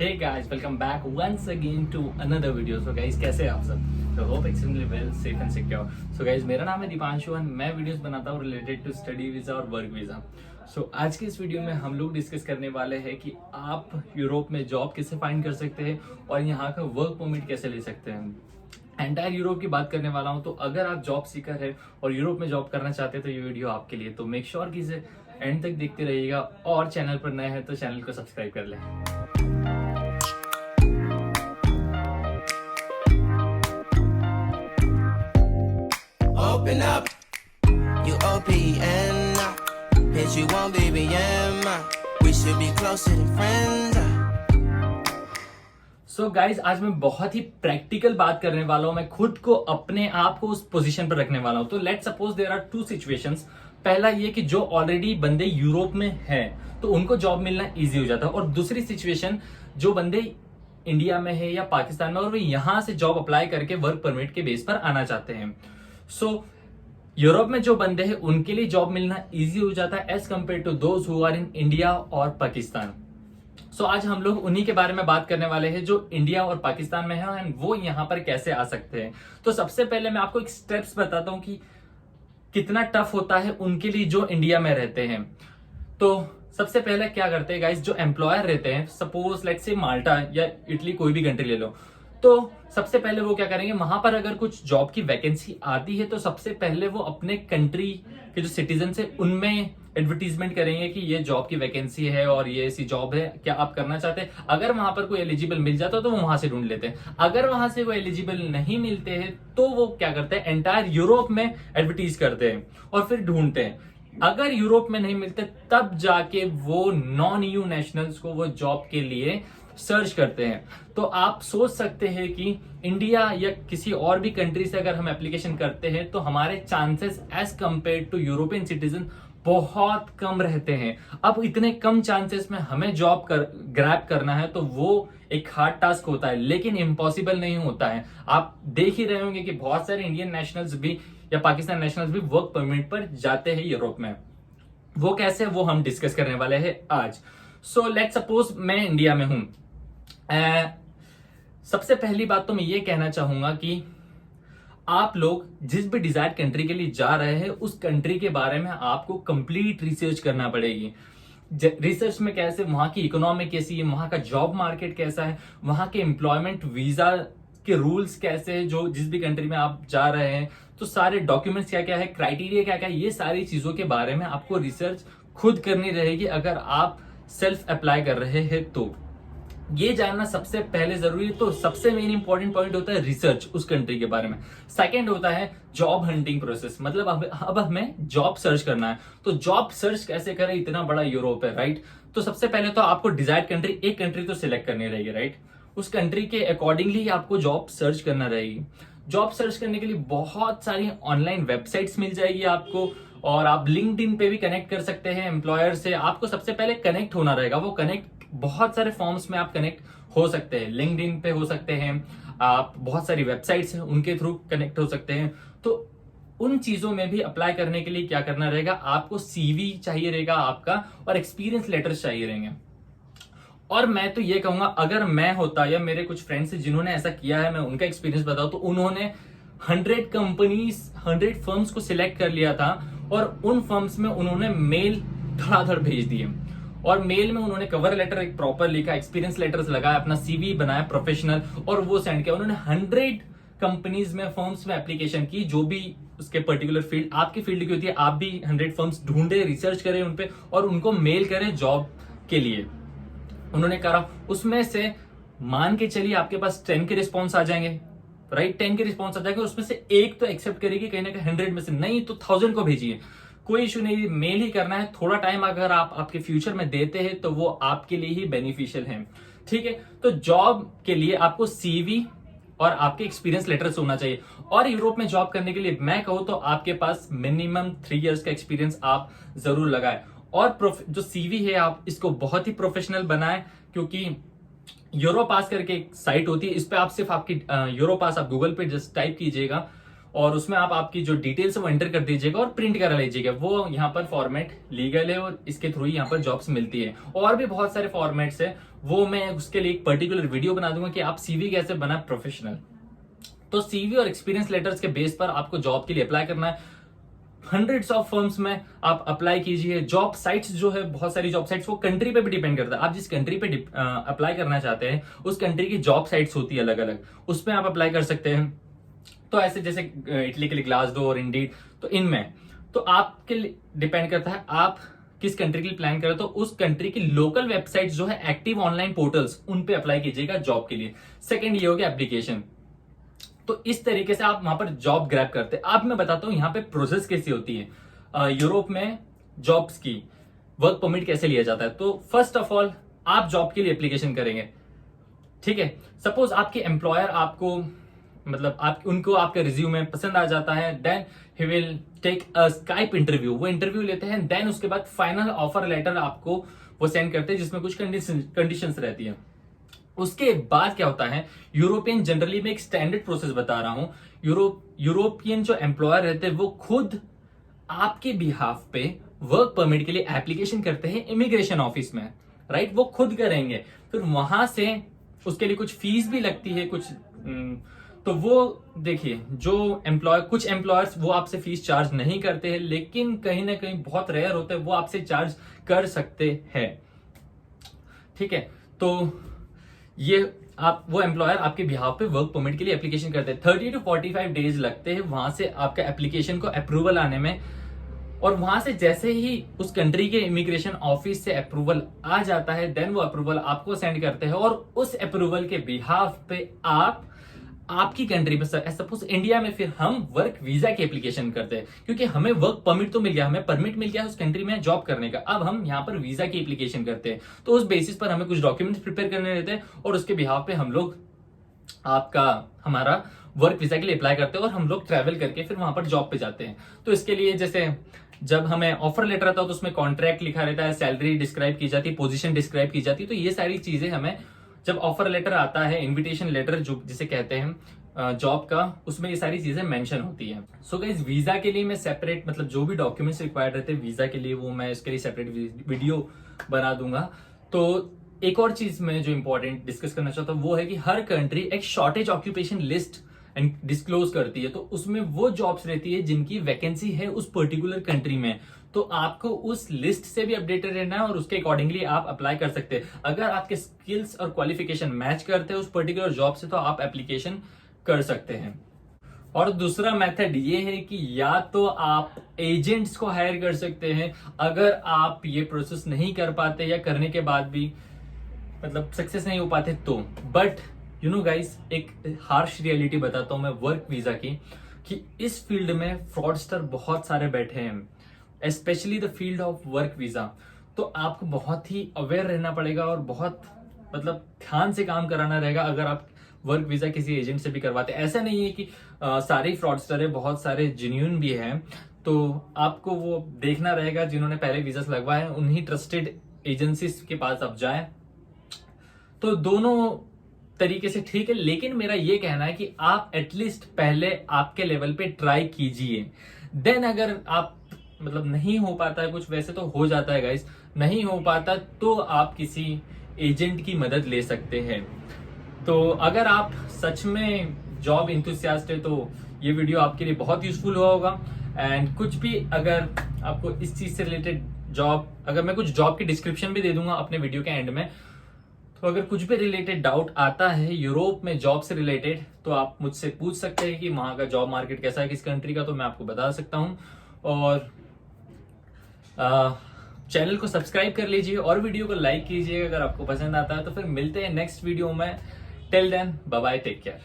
Hey guys, welcome back once again to another video. So guys, कैसे हैं आप सब? So hope extremely well, safe and secure. So guys, मेरा नाम है दीपांशु और मैं वीडियोस बनाता हूँ रिलेटेड टू स्टडी वीज़ा और वर्क वीज़ा. So आज के इस वीडियो में हम लोग डिस्कस करने वाले हैं कि आप यूरोप में जॉब कैसे फाइंड कर सकते हैं और यहाँ का वर्क परमिट कैसे ले सकते हैं. एंटायर यूरोप की बात करने वाला हूँ. तो अगर आप जॉब सीकर है और यूरोप में जॉब करना चाहते हैं तो ये वीडियो आपके लिए. तो मेक श्योर कि इसे एंड तक देखते रहिएगा और चैनल पर नए हैं तो चैनल को सब्सक्राइब कर लें. Open up, you OPN now. Hit you on BBM. We should be closer than friends. So guys, आज मैं बहुत ही प्रैक्टिकल बात करने वाला हूं. मैं खुद को अपने आप को उस पोजीशन पर रखने वाला हूं. तो let's suppose there are two situations. पहला ये कि जो ऑलरेडी बंदे यूरोप में हैं तो उनको जॉब मिलना इजी हो जाता है, और दूसरी सिचुएशन जो बंदे इंडिया में है या पाकिस्तान में और वे यहां से जॉब अप्लाई करके वर्क परमिट के बेस पर आना चाहते हैं. सो यूरोप में जो बंदे हैं उनके लिए जॉब मिलना इजी हो जाता है as compare to those who are in India और पाकिस्तान. सो आज हम लोग उन्हीं के बारे में बात करने वाले हैं जो इंडिया और पाकिस्तान में है एंड वो यहाँ पर कैसे आ सकते हैं. तो सबसे पहले मैं आपको एक स्टेप्स बताता हूँ कि कितना टफ होता है उनके लिए जो इंडिया में रहते हैं. तो सबसे पहले क्या करते हैं गाइस, जो एम्प्लॉयर रहते हैं, सपोज लेट्स से माल्टा या इटली, कोई भी कंट्री ले लो, तो सबसे पहले वो क्या करेंगे, वहां पर अगर कुछ जॉब की वैकेंसी आती है तो सबसे पहले वो अपने कंट्री के जो सिटीजन है उनमें एडवर्टीजमेंट करेंगे कि ये जॉब की वैकेंसी है और ये ऐसी जॉब है, क्या आप करना चाहते हैं. अगर वहां पर कोई एलिजिबल मिल जाता है तो वो वहां से ढूंढ लेते हैं. अगर वहां से वो एलिजिबल नहीं मिलते हैं तो वो क्या करते हैं, एंटायर यूरोप में एडवर्टीज करते हैं और फिर ढूंढते हैं. अगर यूरोप में नहीं मिलते तब जाके वो नॉन ईयू नेशनल्स को वो जॉब के लिए सर्च करते हैं. तो आप सोच सकते हैं कि इंडिया या किसी और भी कंट्री से अगर हम एप्लीकेशन करते हैं तो हमारे chances as compare to European citizen बहुत कम रहते हैं. अब इतने कम चांसेस में हमें जॉब ग्रैब करना है तो वो एक हार्ड टास्क होता है, लेकिन इम्पॉसिबल नहीं होता है. आप देख ही रहे होंगे कि बहुत सारे इंडियन नेशनल्स भी या पाकिस्तान नेशनल्स भी वर्क परमिट पर जाते हैं यूरोप में. वो कैसे, वो हम डिस्कस करने वाले हैं आज. सो लेट्स सपोज मैं इंडिया में हूं. सबसे पहली बात तो मैं ये कहना चाहूंगा कि आप लोग जिस भी डिजायर्ड कंट्री के लिए जा रहे हैं उस कंट्री के बारे में आपको कंप्लीट रिसर्च करना पड़ेगी. रिसर्च में कैसे, वहां की इकोनॉमी कैसी है, वहां का जॉब मार्केट कैसा है, वहां के एम्प्लॉयमेंट वीजा के रूल्स कैसे है, जो जिस भी कंट्री में आप जा रहे हैं, तो सारे डॉक्यूमेंट्स क्या क्या है, क्राइटेरिया क्या क्या है, ये सारी चीजों के बारे में आपको रिसर्च खुद करनी रहेगी अगर आप सेल्फ अप्लाई कर रहे हैं. तो ये जानना सबसे पहले जरूरी है. तो सबसे मेन इंपॉर्टेंट पॉइंट होता है रिसर्च उस कंट्री के बारे में. सेकंड होता है जॉब हंटिंग प्रोसेस, मतलब अब हमें जॉब सर्च करना है. तो जॉब सर्च कैसे करें, इतना बड़ा यूरोप है, राइट. तो सबसे पहले तो आपको डिजायर्ड कंट्री, एक कंट्री तो सिलेक्ट करनी रहेगी, राइट. उस कंट्री के अकॉर्डिंगली आपको जॉब सर्च करना रहेगी. जॉब सर्च करने के लिए बहुत सारी ऑनलाइन वेबसाइट्स मिल जाएगी आपको, और आप लिंक्डइन पे भी कनेक्ट कर सकते हैं एम्प्लॉयर से. आपको सबसे पहले कनेक्ट होना रहेगा. वो कनेक्ट बहुत सारे फॉर्म्स में आप कनेक्ट हो सकते हैं. लिंक्डइन पे हो सकते हैं आप, बहुत सारी वेबसाइट्स हैं उनके थ्रू कनेक्ट हो सकते हैं. तो उन चीजों में भी अप्लाई करने के लिए क्या करना रहेगा, आपको सीवी चाहिए रहेगा आपका, और एक्सपीरियंस लेटर्स चाहिए रहेंगे. और मैं तो ये कहूंगा, अगर मैं होता या मेरे कुछ फ्रेंड्स जिन्होंने ऐसा किया है, मैं उनका एक्सपीरियंस बताऊं तो उन्होंने 100 कंपनीज, 100 फर्म्स को सिलेक्ट कर लिया था और उन फर्म्स में उन्होंने मेल धड़ाधड़ भेज दिए. और मेल में उन्होंने कवर लेटर एक प्रॉपर लिखा, एक्सपीरियंस लेटर्स लगाया, अपना सीवी बनाया प्रोफेशनल, और वो सेंड किया. उन्होंने 100 कंपनीज में, फर्म्स में एप्लीकेशन की, जो भी उसके पर्टिकुलर फील्ड, आपकी फील्ड की होती है. आप भी 100 फर्म्स ढूंढे, रिसर्च करें उनपे और उनको मेल करें जॉब के लिए. उन्होंने करा, उसमें से मान के चलिए आपके पास 10 के रिस्पॉन्स आ जाएंगे, राइट. 10 के रिस्पॉन्स आ जाएंगे, उसमें से एक तो एक्सेप्ट करेगी कहीं ना कहीं 100 में से, नहीं तो 1000 को भेजिए, कोई इशू नहीं, मेल ही करना है. थोड़ा टाइम अगर आप आपके फ्यूचर में देते हैं तो वो आपके लिए ही बेनिफिशियल है, ठीक है. तो जॉब के लिए आपको सीवी और आपके एक्सपीरियंस लेटर्स होना चाहिए. और यूरोप में जॉब करने के लिए मैं कहूं तो आपके पास मिनिमम 3 इयर्स का एक्सपीरियंस आप जरूर लगाएं. और जो सीवी है आप इसको बहुत ही प्रोफेशनल बनाएं, क्योंकि यूरोपास करके एक साइट होती है, इस पे आप सिर्फ आपकी यूरोपास आप गूगल पे जस्ट टाइप कीजिएगा और उसमें आप आपकी जो डिटेल्स वो एंटर कर दीजिएगा और प्रिंट करा लीजिएगा। वो यहाँ पर फॉर्मेट लीगल है और इसके थ्रू ही यहाँ पर जॉब्स मिलती है। और भी बहुत सारे फॉर्मेट्स है, वो मैं उसके लिए एक पर्टिकुलर वीडियो बना दूंगा कि आप सीवी कैसे बना प्रोफेशनल। तो सीवी और एक्सपीरियंस लेटर्स के बेस पर आपको जॉब के लिए अप्लाई करना है। हंड्रेड्स ऑफ फर्म्स में आप अप्लाई कीजिए। जॉब साइट्स जो है, बहुत सारी जॉब साइट्स, वो कंट्री पे भी डिपेंड करता है। आप जिस कंट्री पे अप्लाई करना चाहते हैं उस कंट्री की जॉब साइट्स होती है अलग अलग, उसमें आप अप्लाई कर सकते हैं। तो ऐसे जैसे इटली के लिए ग्लासडोर, इंडीड, तो इनमें तो आपके लिए डिपेंड करता है आप किस कंट्री के लिए प्लान करें। तो उस कंट्री की लोकल वेबसाइट जो है, एक्टिव ऑनलाइन पोर्टल्स, उन पे अप्लाई कीजिएगा जॉब के लिए। सेकंड ये हो गया एप्लीकेशन। तो इस तरीके से आप वहां पर जॉब ग्रैब करते हैं। अब मैं बताता हूं यहाँ पे प्रोसेस कैसी होती है यूरोप में जॉब्स की, वर्क परमिट कैसे लिया जाता है। तो फर्स्ट ऑफ ऑल आप जॉब के लिए एप्लीकेशन करेंगे, ठीक है। सपोज आपके एम्प्लॉयर आपको, मतलब आप उनको आपका रिज्यूमे पसंद आ जाता है, then he will take a Skype interview. वो इंटरव्यू लेते हैं, देन उसके बाद फाइनल ऑफर लेटर आपको वो सेंड करते हैं जिसमें कुछ कंडीशंस रहती है। उसके बाद क्या होता है, यूरोपियन जनरली में एक स्टैंडर्ड प्रोसेस बता रहा हूं, यूरोपियन जो एम्प्लॉयर रहते हैं वो खुद आपके बिहाफ पे वर्क परमिट के लिए एप्लीकेशन करते हैं इमिग्रेशन ऑफिस में, राइट। वो खुद करेंगे, फिर वहां से उसके लिए कुछ फीस भी लगती है कुछ। तो वो देखिए, जो कुछ एम्प्लॉयर्स वो आपसे फीस चार्ज नहीं करते हैं, लेकिन कहीं ना कहीं बहुत रेयर होते हैं वो आपसे चार्ज कर सकते हैं, ठीक है। तो ये आप वो एम्प्लॉयर आपके बिहाफ पे वर्क परमिट के लिए एप्लीकेशन करते हैं। 30 to 45 डेज लगते हैं वहां से आपका एप्लीकेशन को अप्रूवल आने में। और वहां से जैसे ही उस कंट्री के इमिग्रेशन ऑफिस से अप्रूवल आ जाता है, देन वो अप्रूवल आपको सेंड करते हैं और उस अप्रूवल के बिहाफ पे आपकी कंट्री में, सपोज इंडिया में, फिर हम वर्क वीजा की एप्लीकेशन करते हैं, क्योंकि हमें वर्क परमिट तो मिल गया, हमें परमिट मिल गया उस कंट्री में जॉब करने का। अब हम यहाँ पर वीजा की एप्लीकेशन करते हैं। तो उस बेसिस पर हमें कुछ डॉक्यूमेंट्स प्रिपेयर करने रहते हैं और उसके बिहाफ पे हम लोग हमारा वर्क वीजा के लिए अप्लाई करते हैं और हम लोग ट्रैवल करके फिर वहां पर जॉब पे जाते हैं। तो इसके लिए जैसे जब हमें ऑफर लेटर आता है तो उसमें कॉन्ट्रैक्ट लिखा रहता है, सैलरी डिस्क्राइब की जाती है, पोजीशन डिस्क्राइब की जाती है। तो ये सारी चीजें हमें जब ऑफर लेटर आता है, इनविटेशन लेटर जो जिसे कहते हैं जॉब का, उसमें ये सारी चीजें मेंशन होती है। सो गाइस, वीजा के लिए मैं सेपरेट, मतलब जो भी डॉक्यूमेंट्स रिक्वायर्ड रहते हैं वीजा के लिए, वो मैं इसके लिए सेपरेट वीडियो बना दूंगा। तो एक और चीज मैं जो इंपॉर्टेंट डिस्कस करना चाहता हूँ वो है कि हर कंट्री एक shortage occupation list and disclose करती है। तो उसमें वो जॉब्स रहती है जिनकी वैकेंसी है उस पर्टिकुलर कंट्री में। तो आपको उस लिस्ट से भी अपडेटेड रहना है और उसके अकॉर्डिंगली आप अप्लाई कर सकते हैं। अगर आपके स्किल्स और क्वालिफिकेशन मैच करते हैं उस पर्टिकुलर जॉब से, तो आप एप्लीकेशन कर सकते हैं। और दूसरा मेथड ये है कि या तो आप एजेंट्स को हायर कर सकते हैं, अगर आप ये प्रोसेस नहीं कर पाते या करने के बाद भी मतलब सक्सेस नहीं हो पाते तो। बट यू नो गाइस, एक हार्श रियलिटी बताता हूं मैं वर्क वीजा की, कि इस फील्ड में फ्रॉडस्टर बहुत सारे बैठे हैं, specially the field of work visa. तो आपको बहुत ही अवेयर रहना पड़ेगा और बहुत मतलब ध्यान से काम कराना रहेगा अगर आप वर्क वीजा किसी एजेंट से भी करवाते हैं। ऐसा नहीं है कि सारे फ्रॉडस्टर है, बहुत सारे जेन्युइन भी हैं। तो आपको वो देखना रहेगा, जिन्होंने पहले वीजा लगवाए हैं उन्हीं ट्रस्टेड एजेंसीज के पास आप जाएं। तो दोनों तरीके से ठीक है, लेकिन मेरा ये कहना है कि आप एटलीस्ट पहले आपके लेवल पे ट्राई कीजिए। देन अगर आप मतलब नहीं हो पाता है कुछ, वैसे तो हो जाता है गाइस, नहीं हो पाता तो आप किसी एजेंट की मदद ले सकते हैं। तो अगर आप सच में जॉब इंथुसियास्ट है तो ये वीडियो आपके लिए बहुत यूजफुल हुआ होगा। एंड कुछ भी अगर आपको इस चीज से रिलेटेड जॉब, अगर मैं कुछ जॉब की डिस्क्रिप्शन भी दे दूंगा अपने वीडियो के एंड में, तो अगर कुछ भी रिलेटेड डाउट आता है यूरोप में जॉब से रिलेटेड, तो आप मुझसे पूछ सकते हैं कि वहां का जॉब मार्केट कैसा है किस कंट्री का, तो मैं आपको बता सकता हूं। और चैनल को सब्सक्राइब कर लीजिए और वीडियो को लाइक कीजिए अगर आपको पसंद आता है। तो फिर मिलते हैं नेक्स्ट वीडियो में। Till then, bye bye, take care.